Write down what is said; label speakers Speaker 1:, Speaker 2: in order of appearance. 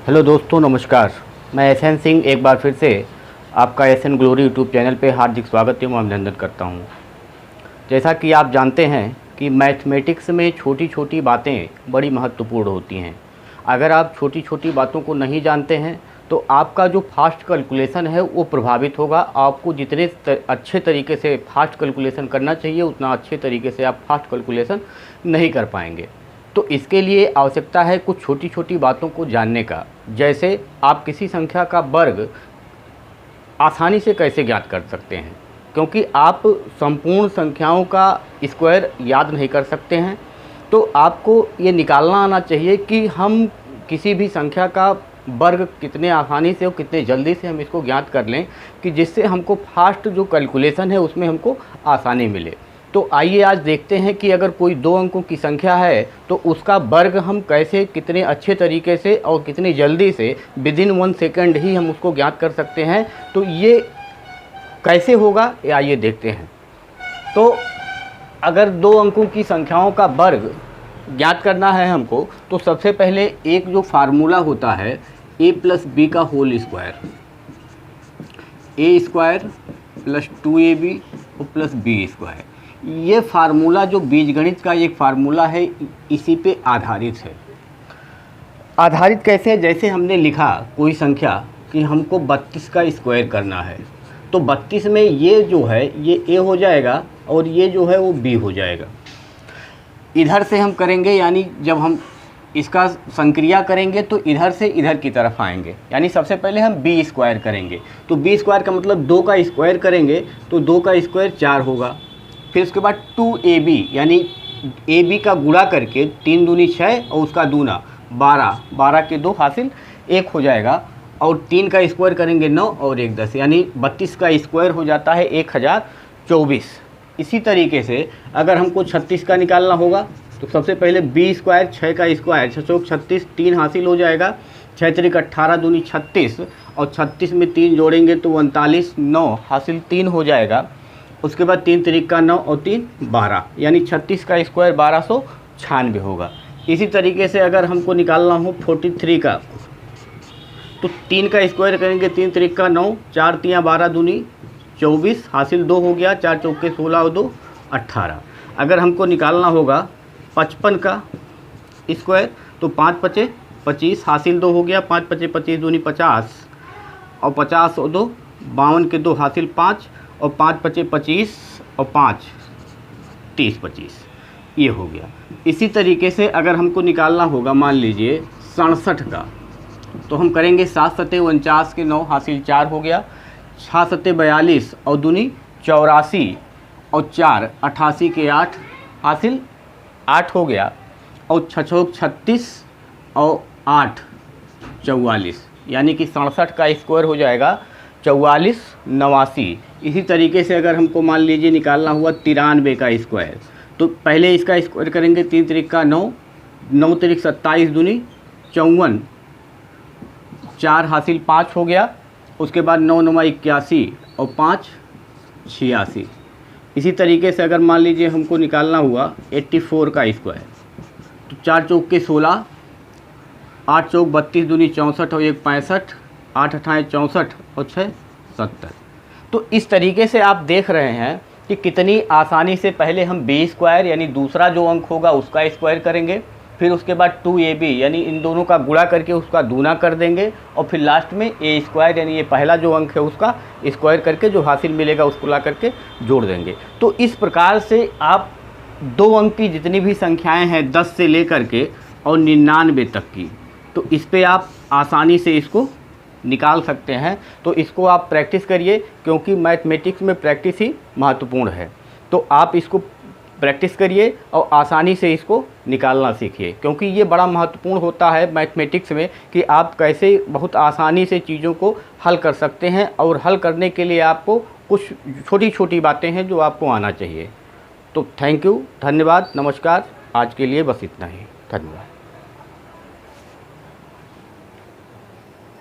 Speaker 1: Hello दोस्तों, नमस्कार। मैं एसएन सिंह एक बार फिर से आपका एसएन ग्लोरी यूट्यूब चैनल पे हार्दिक स्वागत एवं अभिनंदन करता हूँ। जैसा कि आप जानते हैं कि मैथमेटिक्स में छोटी छोटी बातें बड़ी महत्वपूर्ण होती हैं। अगर आप छोटी छोटी बातों को नहीं जानते हैं तो आपका जो फास्ट कैलकुलेशन है वो प्रभावित होगा। आपको जितने अच्छे तरीके से फास्ट कैलकुलेशन करना चाहिए उतना अच्छे तरीके से आप फास्ट कैलकुलेशन नहीं कर पाएंगे। तो इसके लिए आवश्यकता है कुछ छोटी छोटी बातों को जानने का। जैसे आप किसी संख्या का वर्ग आसानी से कैसे ज्ञात कर सकते हैं, क्योंकि आप संपूर्ण संख्याओं का स्क्वायर याद नहीं कर सकते हैं। तो आपको ये निकालना आना चाहिए कि हम किसी भी संख्या का वर्ग कितने आसानी से और कितने जल्दी से हम इसको ज्ञात कर लें कि जिससे हमको फास्ट जो कैलकुलेशन है उसमें हमको आसानी मिले। तो आइए आज देखते हैं कि अगर कोई 2 अंकों की संख्या है तो उसका वर्ग हम कैसे कितने अच्छे तरीके से और कितनी जल्दी से विदिन 1 सेकंड ही हम उसको ज्ञात कर सकते हैं। तो ये कैसे होगा ये आइए देखते हैं। तो अगर 2 अंकों की संख्याओं का वर्ग ज्ञात करना है हमको तो सबसे पहले एक जो फार्मूला होता है a + b का whole square, a² + 2ab + b²। ये फार्मूला जो बीजगणित का एक फार्मूला है इसी पे आधारित है। आधारित कैसे है? जैसे हमने लिखा कोई संख्या कि हमको 32 का स्क्वायर करना है तो 32 में ये जो है ये a हो जाएगा और ये जो है वो b हो जाएगा। इधर से हम करेंगे, यानी जब हम इसका संक्रिया करेंगे तो इधर से इधर की तरफ आएंगे, यानी सबसे पहले हम b² करेंगे। तो b² का मतलब 2 का स्क्वायर करेंगे तो 2 का स्क्वायर 4 होगा। फिर उसके बाद 2ab यानी ab का गुणा करके 3 दूनी 6 और उसका दूना 12, 12 के 2 हासिल 1 हो जाएगा। और 3 का स्क्वायर करेंगे 9 और 1 10, यानी 32 का स्क्वायर हो जाता है 1024। इसी तरीके से अगर हमको 36 का निकालना होगा तो सबसे पहले b², 6 का स्क्वायर 6 चौक 36, 3 हासिल हो जाएगा। 6 त्रिक 18 दूनी 36 और 36 में 3 जोड़ेंगे तो 39, 9 हासिल 3 हो जाएगा। उसके बाद 3 त्रिक का 9 और 3 12, यानी 36 का स्क्वायर 1296 होगा। इसी तरीके से अगर हमको निकालना हो 43 का तो 3 का स्क्वायर करेंगे, 3 त्रिक का 9, 4 तियाँ 12 दूनी 24 हासिल 2 हो गया, 4 चौके 16 और 2 18। अगर हमको निकालना होगा 55 का स्क्वायर तो 5 पचे 25 हासिल 2 हो गया, 5 पचे 25 दूनी 50 और 50 और 2 52 के 2 हासिल 5 और 5 पचे 25 और 5 30 25, ये हो गया। इसी तरीके से अगर हमको निकालना होगा मान लीजिए 67 का तो हम करेंगे 7 सत्ते 49 के 9 हासिल 4 हो गया, 6 सत्ते 42 और दूनी 84 और 4 88 के 8 हासिल 8 हो गया, और 6 चौक 36 और 8 44, यानी कि 67 का स्क्वायर हो जाएगा 44 89। इसी तरीके से अगर हमको मान लीजिए निकालना हुआ 93 का स्क्वायर तो पहले इसका स्क्वायर करेंगे, 3 त्रिक का 9, 9 त्रिक 27 दूनी 54, 4 हासिल 5 हो गया। उसके बाद 9 9 81 और 5 86। इसी तरीके से अगर मान लीजिए हमको निकालना हुआ 84 का स्क्वायर तो 4 चौक के 16, 8 चौक 32 दूनी 64 और 1 65, 8 अठाएँ 64 और 6 70। तो इस तरीके से आप देख रहे हैं कि कितनी आसानी से पहले हम b² यानी दूसरा जो अंक होगा उसका स्क्वायर करेंगे, फिर उसके बाद 2ab यानी इन दोनों का गुणा करके उसका दूना कर देंगे, और फिर लास्ट में a² यानी ये पहला जो अंक है उसका स्क्वायर करके जो हासिल मिलेगा उसको ला करके जोड़ देंगे। तो इस प्रकार से आप 2 अंक की जितनी भी संख्याएँ हैं 10 से लेकर के और 99 तक की, तो इस पर आप आसानी से इसको निकाल सकते हैं। तो इसको आप प्रैक्टिस करिए, क्योंकि मैथमेटिक्स में प्रैक्टिस ही महत्वपूर्ण है। तो आप इसको प्रैक्टिस करिए और आसानी से इसको निकालना सीखिए, क्योंकि ये बड़ा महत्वपूर्ण होता है मैथमेटिक्स में कि आप कैसे बहुत आसानी से चीज़ों को हल कर सकते हैं। और हल करने के लिए आपको कुछ छोटी छोटी बातें हैं जो आपको आना चाहिए। तो थैंक यू, धन्यवाद, नमस्कार। आज के लिए बस इतना ही, धन्यवाद।